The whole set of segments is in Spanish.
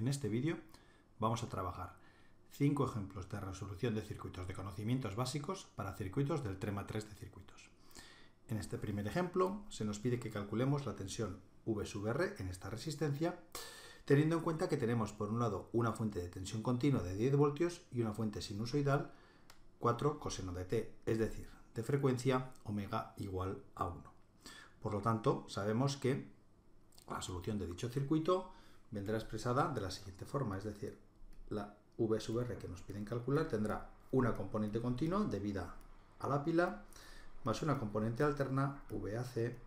En este vídeo vamos a trabajar 5 ejemplos de resolución de circuitos de conocimientos básicos para circuitos del Trema 3 de circuitos. En este primer ejemplo se nos pide que calculemos la tensión V sub R en esta resistencia, teniendo en cuenta que tenemos por un lado una fuente de tensión continua de 10 voltios y una fuente sinusoidal 4 coseno de t, es decir, de frecuencia omega igual a 1. Por lo tanto, sabemos que la solución de dicho circuito vendrá expresada de la siguiente forma, es decir, la V sub R que nos piden calcular tendrá una componente continua debida a la pila más una componente alterna VAC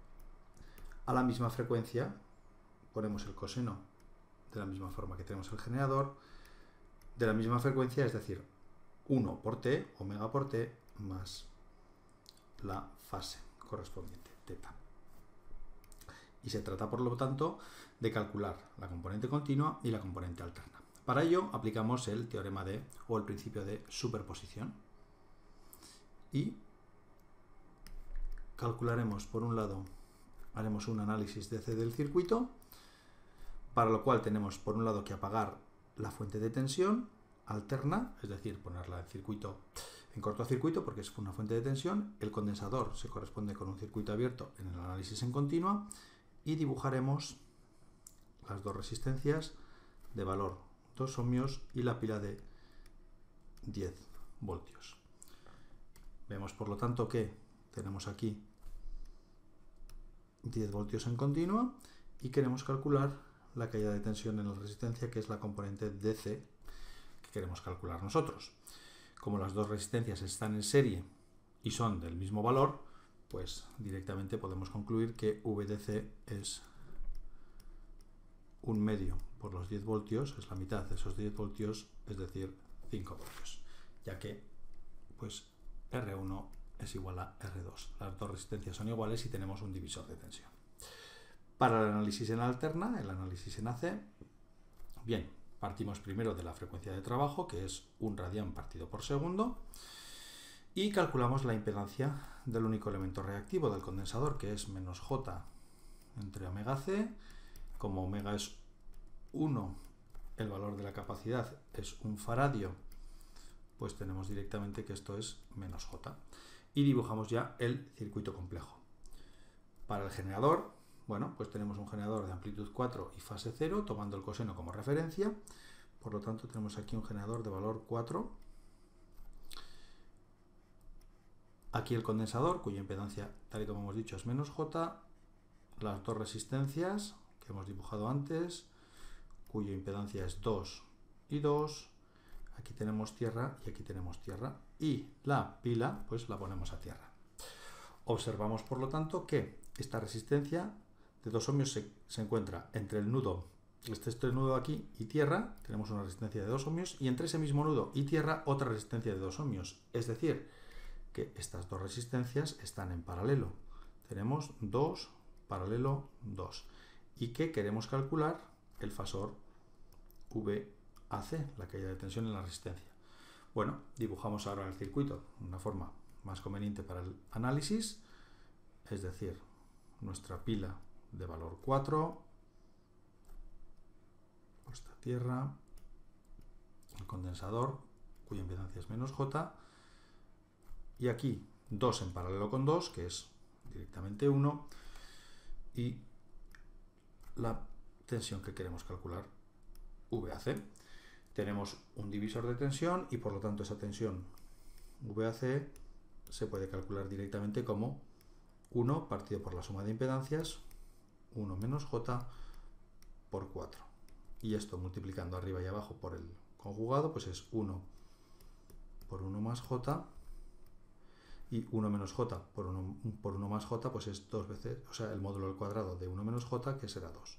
a la misma frecuencia, ponemos el coseno de la misma forma que tenemos el generador, de la misma frecuencia, es decir, 1 por t, omega por t, más la fase correspondiente, teta. Y se trata, por lo tanto, de calcular la componente continua y la componente alterna. Para ello aplicamos el teorema o el principio de superposición. Y calcularemos, por un lado, haremos un análisis DC del circuito, para lo cual tenemos, por un lado, que apagar la fuente de tensión alterna, es decir, ponerla en cortocircuito porque es una fuente de tensión. El condensador se corresponde con un circuito abierto en el análisis en continua y dibujaremos las dos resistencias de valor 2 ohmios y la pila de 10 voltios. Vemos, por lo tanto, que tenemos aquí 10 voltios en continua y queremos calcular la caída de tensión en la resistencia, que es la componente DC que queremos calcular nosotros. Como las dos resistencias están en serie y son del mismo valor, pues directamente podemos concluir que VDC es 1/2 por los 10 voltios, es la mitad de esos 10 voltios, es decir, 5 voltios, ya que pues R1 es igual a R2. Las dos resistencias son iguales y tenemos un divisor de tensión. Para el análisis en alterna, el análisis en AC, bien, partimos primero de la frecuencia de trabajo, que es 1 radián partido por segundo, y calculamos la impedancia del único elemento reactivo del condensador, que es menos J entre omega C. Como omega es 1, el valor de la capacidad es 1 faradio, pues tenemos directamente que esto es menos J. Y dibujamos ya el circuito complejo. Para el generador, bueno, pues tenemos un generador de amplitud 4 y fase 0, tomando el coseno como referencia. Por lo tanto, tenemos aquí un generador de valor 4. Aquí el condensador, cuya impedancia, tal y como hemos dicho, es menos J. Las dos resistencias que hemos dibujado antes, cuya impedancia es 2 y 2. Aquí tenemos tierra y aquí tenemos tierra. Y la pila, pues la ponemos a tierra. Observamos, por lo tanto, que esta resistencia de 2 ohmios se encuentra entre el nudo, este nudo aquí, y tierra. Tenemos una resistencia de 2 ohmios y entre ese mismo nudo y tierra otra resistencia de 2 ohmios. Es decir, que estas dos resistencias están en paralelo. Tenemos 2 paralelo 2. Y que queremos calcular el fasor VAC, la caída de tensión en la resistencia. Bueno, dibujamos ahora el circuito de una forma más conveniente para el análisis, es decir, nuestra pila de valor 4, puesta a tierra, el condensador, cuya impedancia es menos J, y aquí 2 en paralelo con 2, que es directamente 1, y la tensión que queremos calcular, VAC. Tenemos un divisor de tensión y por lo tanto esa tensión VAC se puede calcular directamente como 1 partido por la suma de impedancias, 1 menos J por 4. Y esto multiplicando arriba y abajo por el conjugado, pues es 1 por 1 más J, y 1 menos J por 1 más J, pues es 2 veces, o sea, el módulo al cuadrado de 1 menos J, que será 2.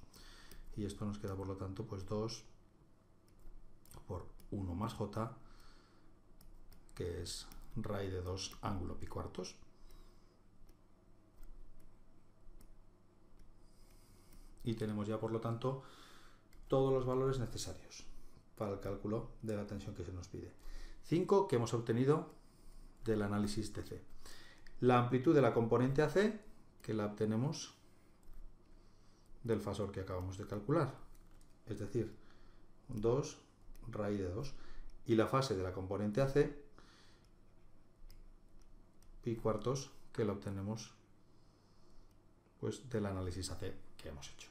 Y esto nos queda, por lo tanto, pues 2 por 1 más J, que es raíz de 2 ángulo pi cuartos. Y tenemos ya, por lo tanto, todos los valores necesarios para el cálculo de la tensión que se nos pide. 5 que hemos obtenido del análisis DC. La amplitud de la componente AC, que la obtenemos del fasor que acabamos de calcular. Es decir, 2 raíz de 2. Y la fase de la componente AC, pi cuartos, que la obtenemos pues del análisis AC que hemos hecho.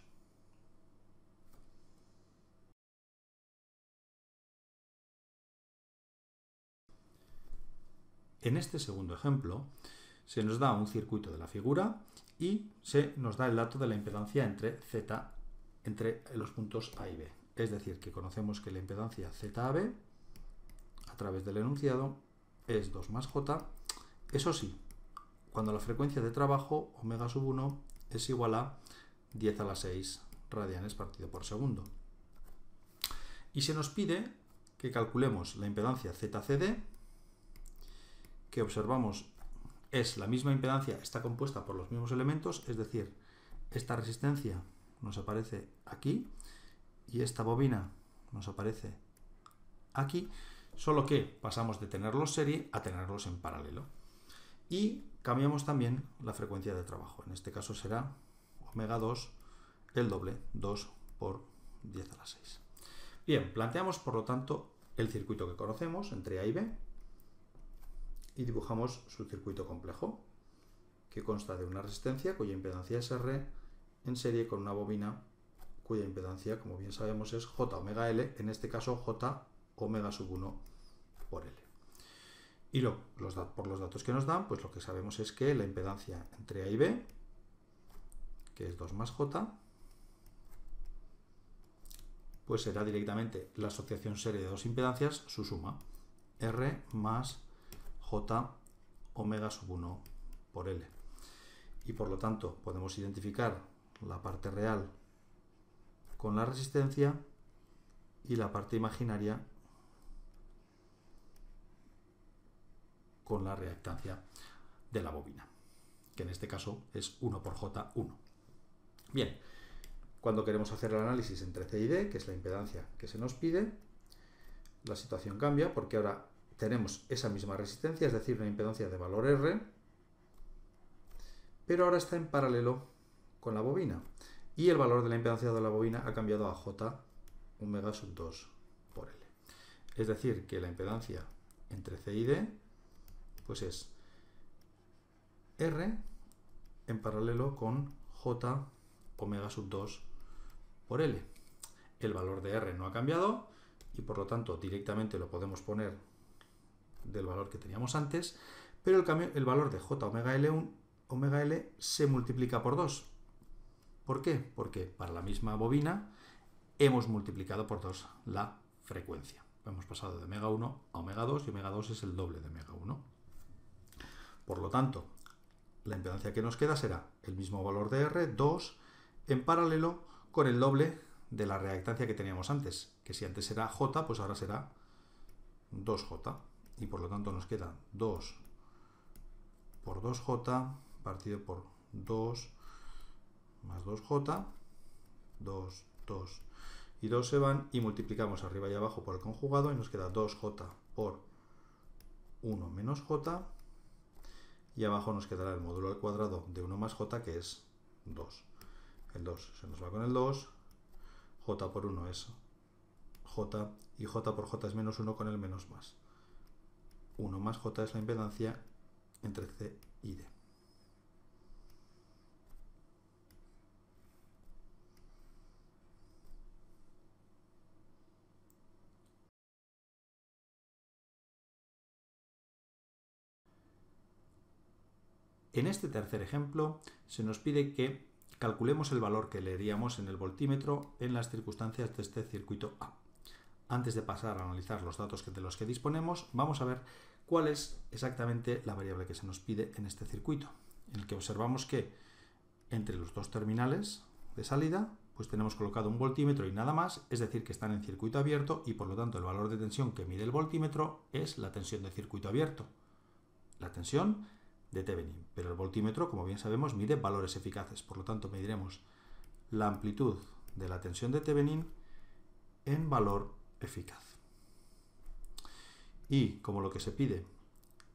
En este segundo ejemplo se nos da un circuito de la figura y se nos da el dato de la impedancia entre los puntos A y B. Es decir, que conocemos que la impedancia ZAB a través del enunciado es 2 más J. Eso sí, cuando la frecuencia de trabajo omega sub 1 es igual a 10 a la 6 radianes partido por segundo. Y se nos pide que calculemos la impedancia ZCD, que observamos es la misma impedancia, está compuesta por los mismos elementos, es decir, esta resistencia nos aparece aquí y esta bobina nos aparece aquí, solo que pasamos de tenerlos serie a tenerlos en paralelo. Y cambiamos también la frecuencia de trabajo, en este caso será omega 2, el doble, 2 por 10 a la 6. Bien, planteamos por lo tanto el circuito que conocemos entre A y B y dibujamos su circuito complejo, que consta de una resistencia cuya impedancia es R en serie con una bobina cuya impedancia, como bien sabemos, es J omega L, en este caso J omega sub 1 por L. Y por los datos que nos dan, pues lo que sabemos es que la impedancia entre A y B, que es 2 más J, pues será directamente la asociación serie de dos impedancias, su suma, R más J omega sub 1 por L. Y por lo tanto podemos identificar la parte real con la resistencia y la parte imaginaria con la reactancia de la bobina, que en este caso es 1 por J, 1. Bien, cuando queremos hacer el análisis entre C y D, que es la impedancia que se nos pide, la situación cambia porque ahora tenemos esa misma resistencia, es decir, una impedancia de valor R, pero ahora está en paralelo con la bobina. Y el valor de la impedancia de la bobina ha cambiado a J omega sub 2 por L. Es decir, que la impedancia entre C y D pues es R en paralelo con J omega sub 2 por L. El valor de R no ha cambiado y por lo tanto directamente lo podemos poner del valor que teníamos antes, pero el valor de J omega L se multiplica por 2. ¿Por qué? Porque para la misma bobina hemos multiplicado por 2 la frecuencia. Hemos pasado de omega 1 a omega 2 y omega 2 es el doble de omega 1. Por lo tanto, la impedancia que nos queda será el mismo valor de R, 2, en paralelo con el doble de la reactancia que teníamos antes, que si antes era J, pues ahora será 2J. Y por lo tanto nos queda 2 por 2J partido por 2 más 2J, 2, 2 y 2 se van y multiplicamos arriba y abajo por el conjugado y nos queda 2J por 1 menos J y abajo nos quedará el módulo al cuadrado de 1 más J, que es 2. El 2 se nos va con el 2, J por 1 es J y J por J es menos 1 con el menos más. 1 más J es la impedancia entre C y D. En este tercer ejemplo se nos pide que calculemos el valor que leeríamos en el voltímetro en las circunstancias de este circuito A. Antes de pasar a analizar los datos de los que disponemos, vamos a ver cuál es exactamente la variable que se nos pide en este circuito, en el que observamos que entre los dos terminales de salida pues tenemos colocado un voltímetro y nada más, es decir, que están en circuito abierto y por lo tanto el valor de tensión que mide el voltímetro es la tensión de circuito abierto, la tensión de Thevenin, pero el voltímetro, como bien sabemos, mide valores eficaces, por lo tanto mediremos la amplitud de la tensión de Thevenin en valor eficaz. Y como lo que se pide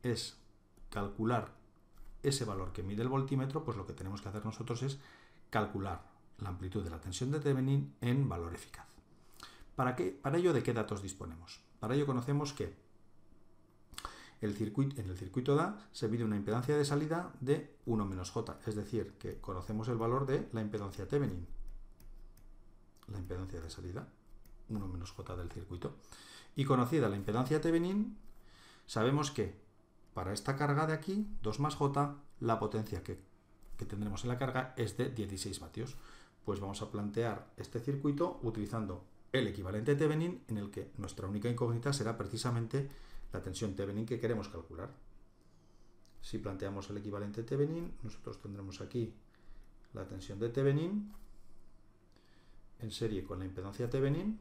es calcular ese valor que mide el voltímetro, pues lo que tenemos que hacer nosotros es calcular la amplitud de la tensión de Thevenin en valor eficaz. ¿Para ello de qué datos disponemos? Para ello conocemos que en el circuito DA se mide una impedancia de salida de 1 menos J, es decir, que conocemos el valor de la impedancia Thevenin. La impedancia de salida, 1 menos J del circuito. Y conocida la impedancia Thevenin, sabemos que para esta carga de aquí, 2 más J, la potencia que tendremos en la carga es de 16 vatios. Pues vamos a plantear este circuito utilizando el equivalente Thevenin, en el que nuestra única incógnita será precisamente la tensión Thevenin que queremos calcular. Si planteamos el equivalente Thevenin, nosotros tendremos aquí la tensión de Thevenin en serie con la impedancia Thevenin,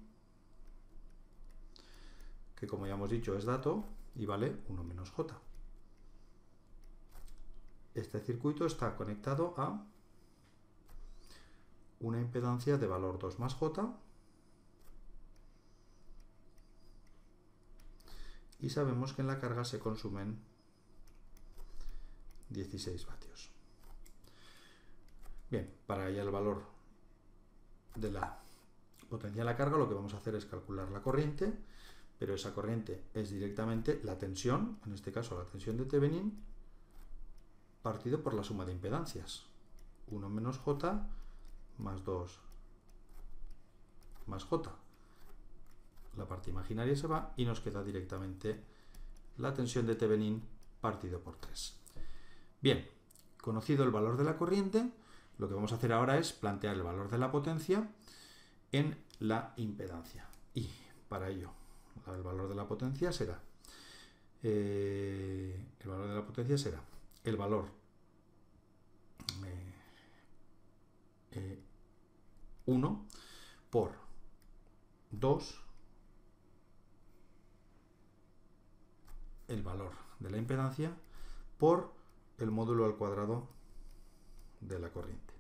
que como ya hemos dicho es dato y vale 1 menos J. Este circuito está conectado a una impedancia de valor 2 más J y sabemos que en la carga se consumen 16 vatios. Bien, para hallar el valor de la potencia de la carga, lo que vamos a hacer es calcular la corriente, pero esa corriente es directamente la tensión, en este caso la tensión de Thevenin, partido por la suma de impedancias. 1 menos J más 2 más J. La parte imaginaria se va y nos queda directamente la tensión de Thevenin partido por 3. Bien, conocido el valor de la corriente, lo que vamos a hacer ahora es plantear el valor de la potencia en la impedancia. Y para ello, el valor de la potencia será el valor 1 por 2 el valor de la impedancia por el módulo al cuadrado de la corriente.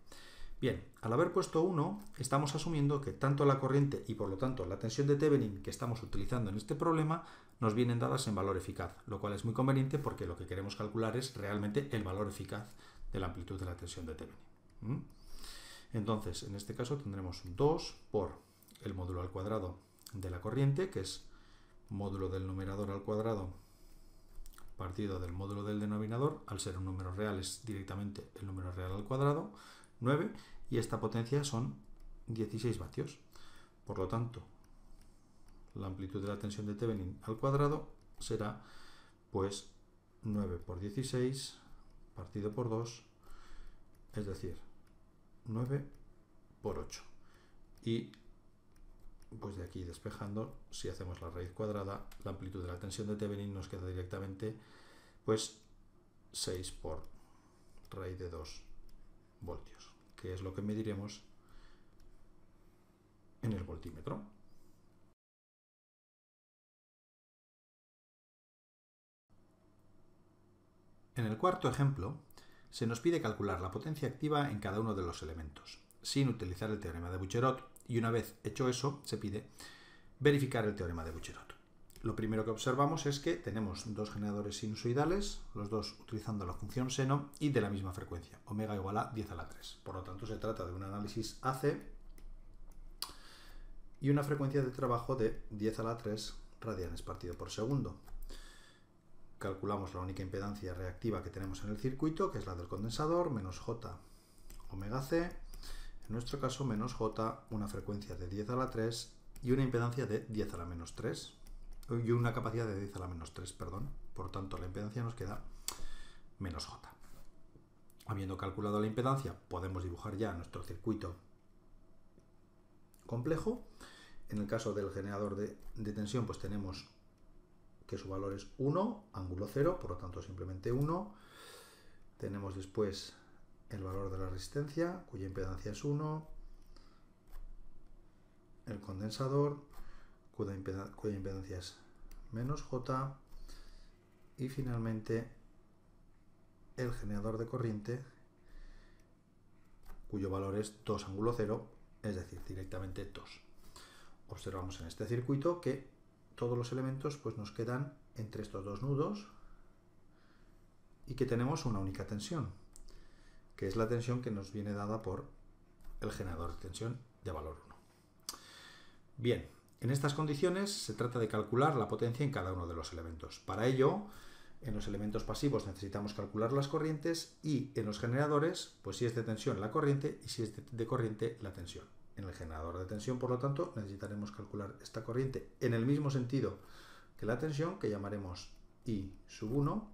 Bien, al haber puesto 1, estamos asumiendo que tanto la corriente y por lo tanto la tensión de Thevenin que estamos utilizando en este problema nos vienen dadas en valor eficaz, lo cual es muy conveniente porque lo que queremos calcular es realmente el valor eficaz de la amplitud de la tensión de Thevenin. Entonces, en este caso tendremos 2 por el módulo al cuadrado de la corriente, que es módulo del numerador al cuadrado partido del módulo del denominador. Al ser un número real es directamente el número real al cuadrado, 9, y esta potencia son 16 vatios. Por lo tanto, la amplitud de la tensión de Thevenin al cuadrado será pues 9 por 16 partido por 2, es decir, 9 por 8. Y pues de aquí despejando, si hacemos la raíz cuadrada, la amplitud de la tensión de Thevenin nos queda directamente pues 6 por raíz de 2 voltios, que es lo que mediremos en el voltímetro. En el cuarto ejemplo, se nos pide calcular la potencia activa en cada uno de los elementos, sin utilizar el teorema de Bucherot, y una vez hecho eso, se pide verificar el teorema de Bucherot. Lo primero que observamos es que tenemos dos generadores sinusoidales, los dos utilizando la función seno y de la misma frecuencia, omega igual a 10 a la 3. Por lo tanto, se trata de un análisis AC y una frecuencia de trabajo de 10 a la 3 radianes partido por segundo. Calculamos la única impedancia reactiva que tenemos en el circuito, que es la del condensador, menos J omega C, en nuestro caso menos J, una frecuencia de 10 a la 3 y una impedancia de 10 a la menos 3, y una capacidad de 10 a la menos 3, perdón. Por tanto, la impedancia nos queda menos J. Habiendo calculado la impedancia, podemos dibujar ya nuestro circuito complejo. En el caso del generador de tensión, pues tenemos que su valor es 1, ángulo 0, por lo tanto simplemente 1. Tenemos después el valor de la resistencia, cuya impedancia es 1, el condensador, cuya impedancia es menos J, y finalmente el generador de corriente, cuyo valor es 2 ángulo 0, es decir, directamente 2. Observamos en este circuito que todos los elementos pues nos quedan entre estos dos nudos y que tenemos una única tensión, que es la tensión que nos viene dada por el generador de tensión de valor 1. Bien, En estas condiciones se trata de calcular la potencia en cada uno de los elementos. Para ello, en los elementos pasivos necesitamos calcular las corrientes y en los generadores, pues si es de tensión la corriente y si es de corriente la tensión. En el generador de tensión, por lo tanto, necesitaremos calcular esta corriente en el mismo sentido que la tensión, que llamaremos I sub 1.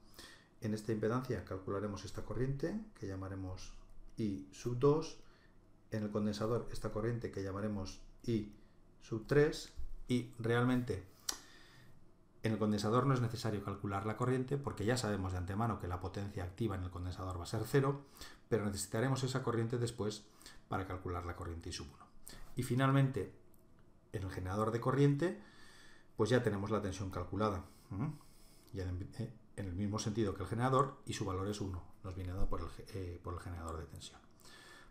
En esta impedancia calcularemos esta corriente, que llamaremos I sub 2. En el condensador esta corriente que llamaremos I sub 3. Y realmente en el condensador no es necesario calcular la corriente porque ya sabemos de antemano que la potencia activa en el condensador va a ser 0, pero necesitaremos esa corriente después para calcular la corriente I sub 1. Y finalmente, en el generador de corriente, pues ya tenemos la tensión calculada. Ya en el mismo sentido que el generador, y su valor es 1, nos viene dado por el generador de tensión.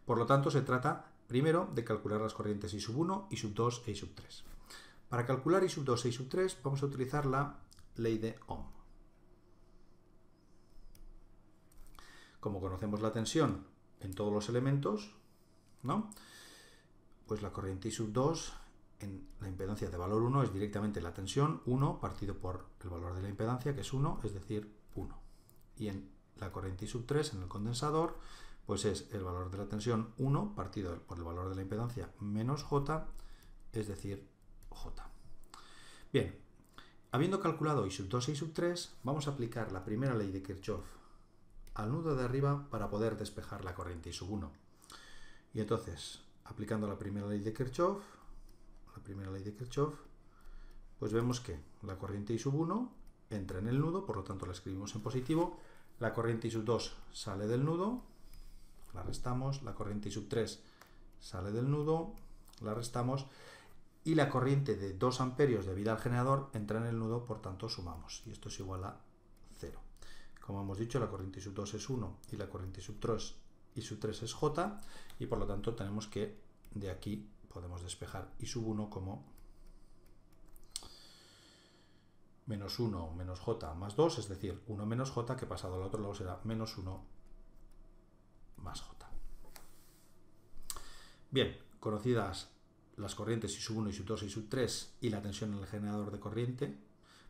Por lo tanto, se trata primero de calcular las corrientes I sub 1, I sub 2 e I sub 3. Para calcular I sub 2 e I sub 3 vamos a utilizar la ley de Ohm. Como conocemos la tensión en todos los elementos, ¿no? Pues la corriente I sub 2 en la impedancia de valor 1 es directamente la tensión 1 partido por el valor de la impedancia, que es 1, es decir, 1. Y en la corriente I sub 3 en el condensador, pues es el valor de la tensión 1 partido por el valor de la impedancia menos J, es decir, J. Bien, habiendo calculado I sub 2 e I sub 3, vamos a aplicar la primera ley de Kirchhoff al nudo de arriba para poder despejar la corriente I sub 1. Y entonces, aplicando la primera ley de Kirchhoff, pues vemos que la corriente I sub 1 entra en el nudo, por lo tanto la escribimos en positivo, la corriente I sub 2 sale del nudo, la restamos, la corriente I sub 3 sale del nudo, la restamos, y la corriente de 2 amperios debida al generador entra en el nudo, por tanto sumamos, y esto es igual a 0. Como hemos dicho, la corriente I sub 2 es 1 y la corriente I sub 3 es J, y por lo tanto tenemos que de aquí podemos despejar I sub 1 como menos 1 menos J más 2, es decir, 1 menos J, que pasado al otro lado será menos 1 más J. Bien, conocidas las corrientes I sub 1, I sub 2, I sub 3 y la tensión en el generador de corriente,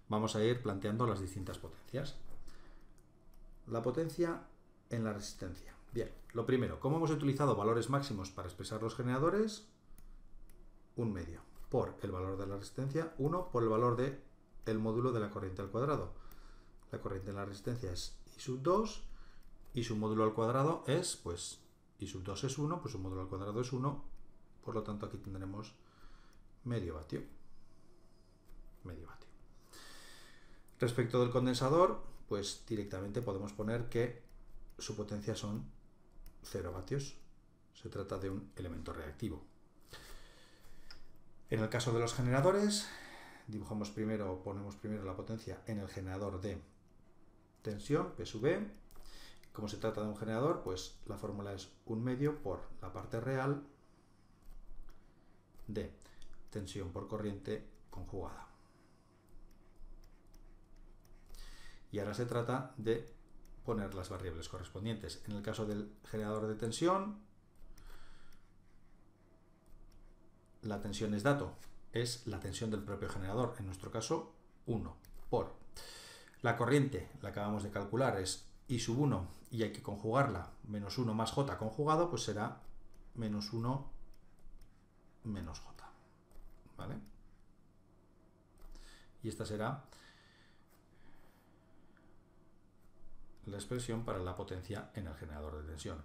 vamos a ir planteando las distintas potencias. La potencia en la resistencia. Bien, lo primero, ¿cómo hemos utilizado valores máximos para expresar los generadores? 1/2 por el valor de la resistencia, 1 por el valor del módulo de la corriente al cuadrado. La corriente en la resistencia es I sub 2 y su módulo al cuadrado es, pues, I sub 2 es 1, pues su módulo al cuadrado es 1, por lo tanto aquí tendremos medio vatio. Respecto del condensador, pues directamente podemos poner que su potencia son 0 vatios. Se trata de un elemento reactivo. En el caso de los generadores, ponemos primero la potencia en el generador de tensión, P sub E. Como se trata de un generador, pues la fórmula es 1/2 por la parte real de tensión por corriente conjugada. Y ahora se trata de poner las variables correspondientes. En el caso del generador de tensión, la tensión es dato, es la tensión del propio generador, en nuestro caso 1 por la corriente, la acabamos de calcular, es I sub 1 y hay que conjugarla, menos 1 más J conjugado, pues será menos 1 menos J, ¿vale? Y esta será la expresión para la potencia en el generador de tensión.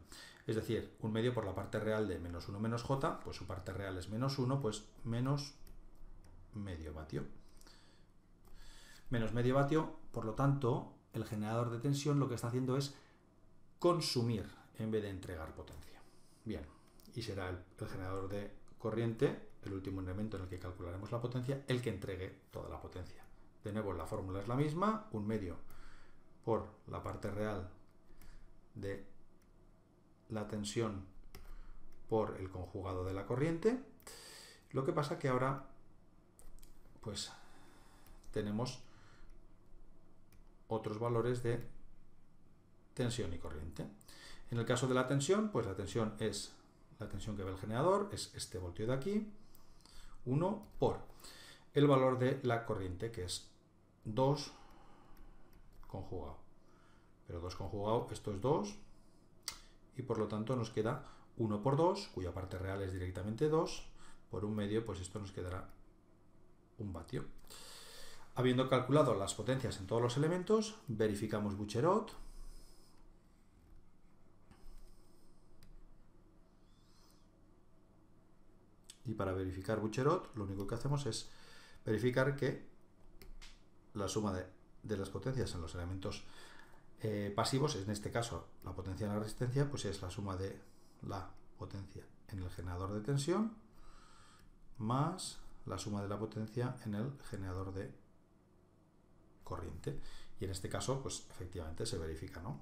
Es decir, 1/2 por la parte real de menos 1 menos J, pues su parte real es menos 1, pues menos medio vatio. Menos medio vatio, por lo tanto, el generador de tensión lo que está haciendo es consumir en vez de entregar potencia. Bien, y será el generador de corriente, el último elemento en el que calcularemos la potencia, el que entregue toda la potencia. De nuevo, la fórmula es la misma, 1/2 por la parte real de la tensión por el conjugado de la corriente. Lo que pasa que ahora pues tenemos otros valores de tensión y corriente. En el caso de la tensión, pues la tensión es la tensión que ve el generador, es este voltio de aquí, 1 por el valor de la corriente, que es 2 conjugado. Pero 2 conjugado, esto es 2, y por lo tanto nos queda 1 por 2, cuya parte real es directamente 2, por 1/2, pues esto nos quedará 1 vatio. Habiendo calculado las potencias en todos los elementos, verificamos Bucherot. Y para verificar Bucherot, lo único que hacemos es verificar que la suma de las potencias en los elementos pasivos, en este caso la potencia en la resistencia, pues es la suma de la potencia en el generador de tensión más la suma de la potencia en el generador de corriente. Y en este caso, pues efectivamente se verifica, ¿no?,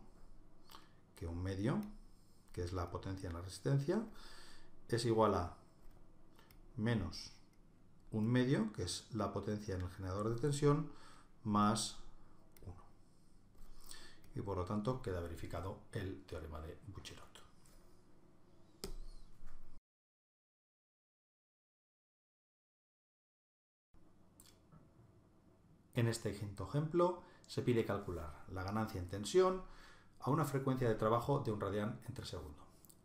que 1/2, que es la potencia en la resistencia, es igual a menos 1/2, que es la potencia en el generador de tensión, más 1. Y por lo tanto queda verificado el teorema de Bucherot. En este quinto ejemplo se pide calcular la ganancia en tensión a una frecuencia de trabajo de 1 radián entre segundo.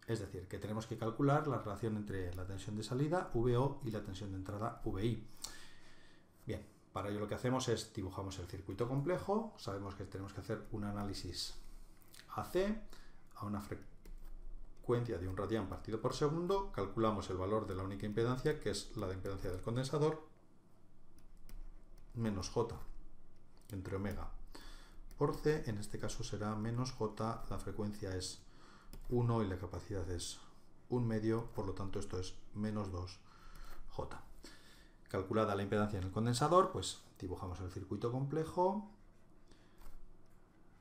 Es decir, que tenemos que calcular la relación entre la tensión de salida, VO, y la tensión de entrada, VI. Bien, para ello lo que hacemos es dibujamos el circuito complejo. Sabemos que tenemos que hacer un análisis AC a una frecuencia de 1 radián partido por segundo. Calculamos el valor de la única impedancia, que es la de impedancia del condensador, menos J entre omega por C. En este caso será menos J, la frecuencia es 1 y la capacidad es 1/2, por lo tanto esto es menos 2J. Calculada la impedancia en el condensador, pues dibujamos el circuito complejo.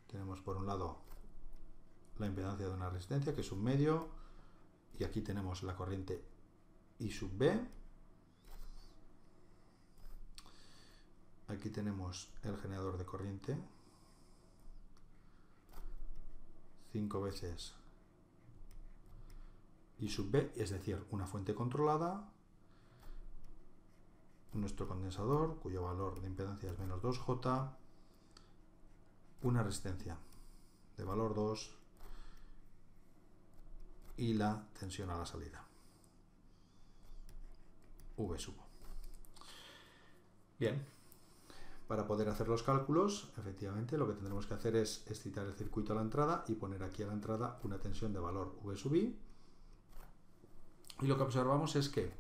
Tenemos por un lado la impedancia de una resistencia, que es 1/2, y aquí tenemos la corriente I sub B. Aquí tenemos el generador de corriente, 5 veces I sub B, es decir, una fuente controlada, nuestro condensador, cuyo valor de impedancia es menos 2J, una resistencia de valor 2 y la tensión a la salida, V sub O. Bien, para poder hacer los cálculos, efectivamente, lo que tendremos que hacer es excitar el circuito a la entrada y poner aquí a la entrada una tensión de valor V sub I. Y lo que observamos es que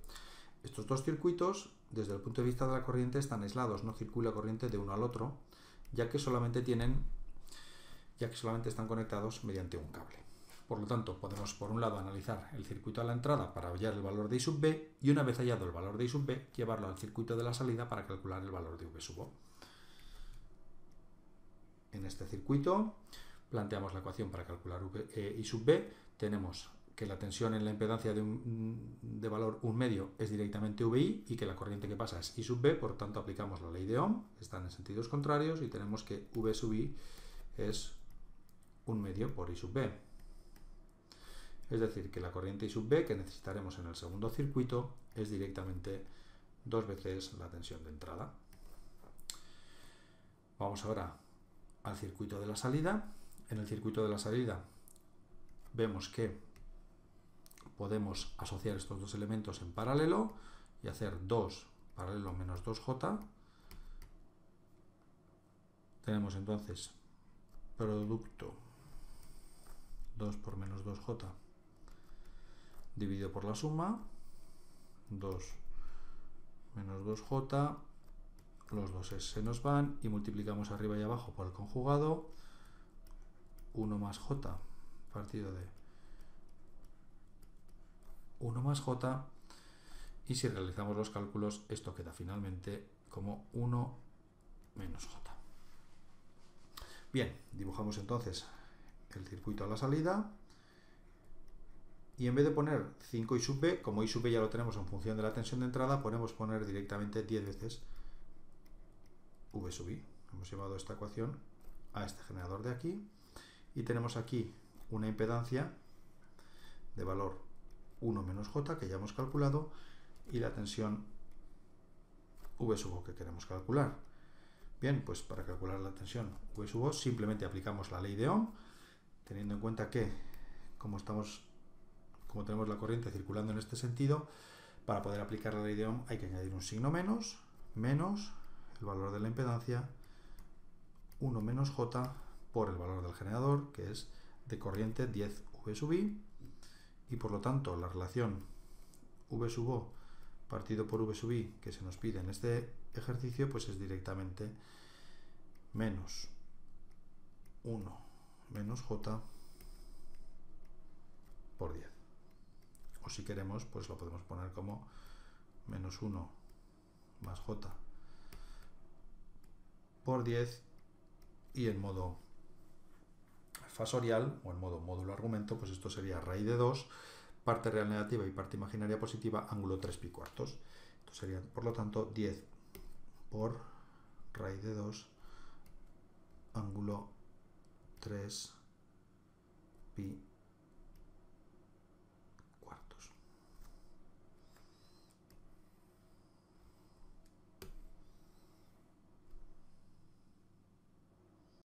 estos dos circuitos, desde el punto de vista de la corriente, están aislados, no circula corriente de uno al otro, ya que solamente están conectados mediante un cable. Por lo tanto, podemos por un lado analizar el circuito a la entrada para hallar el valor de I sub B, y una vez hallado el valor de I sub B, llevarlo al circuito de la salida para calcular el valor de V sub O. En este circuito planteamos la ecuación para calcular I sub B. Tenemos que la tensión en la impedancia de valor 1/2 es directamente VI y que la corriente que pasa es I sub B, por tanto aplicamos la ley de Ohm, están en sentidos contrarios, y tenemos que V sub I es 1/2 por I sub B. Es decir, que la corriente I sub B que necesitaremos en el segundo circuito es directamente 2 veces la tensión de entrada. Vamos ahora al circuito de la salida. En el circuito de la salida vemos que podemos asociar estos dos elementos en paralelo y hacer 2 paralelo menos 2J. Tenemos entonces producto 2 por menos 2J dividido por la suma, 2 menos 2J, los dos se nos van y multiplicamos arriba y abajo por el conjugado, 1 más J partido de 1 más J, y si realizamos los cálculos esto queda finalmente como 1 menos J. Bien, dibujamos entonces el circuito a la salida, y en vez de poner 5 I sub B, como I sub B ya lo tenemos en función de la tensión de entrada, podemos poner directamente 10 veces V sub I. Hemos llevado esta ecuación a este generador de aquí, y tenemos aquí una impedancia de valor 1 menos J, que ya hemos calculado, y la tensión V sub O que queremos calcular. Bien, pues para calcular la tensión V sub O simplemente aplicamos la ley de Ohm, teniendo en cuenta que como tenemos la corriente circulando en este sentido, para poder aplicar la ley de Ohm hay que añadir un signo menos el valor de la impedancia 1 menos J por el valor del generador, que es de corriente 10 V sub I, y por lo tanto la relación V sub O partido por V sub I que se nos pide en este ejercicio pues es directamente menos 1 menos J por 10. O si queremos, pues lo podemos poner como menos 1 más J por 10, y en modo fasorial o en modo módulo argumento, pues esto sería raíz de 2, parte real negativa y parte imaginaria positiva, ángulo 3 pi cuartos. Esto sería, por lo tanto, 10 por raíz de 2, ángulo 3 pi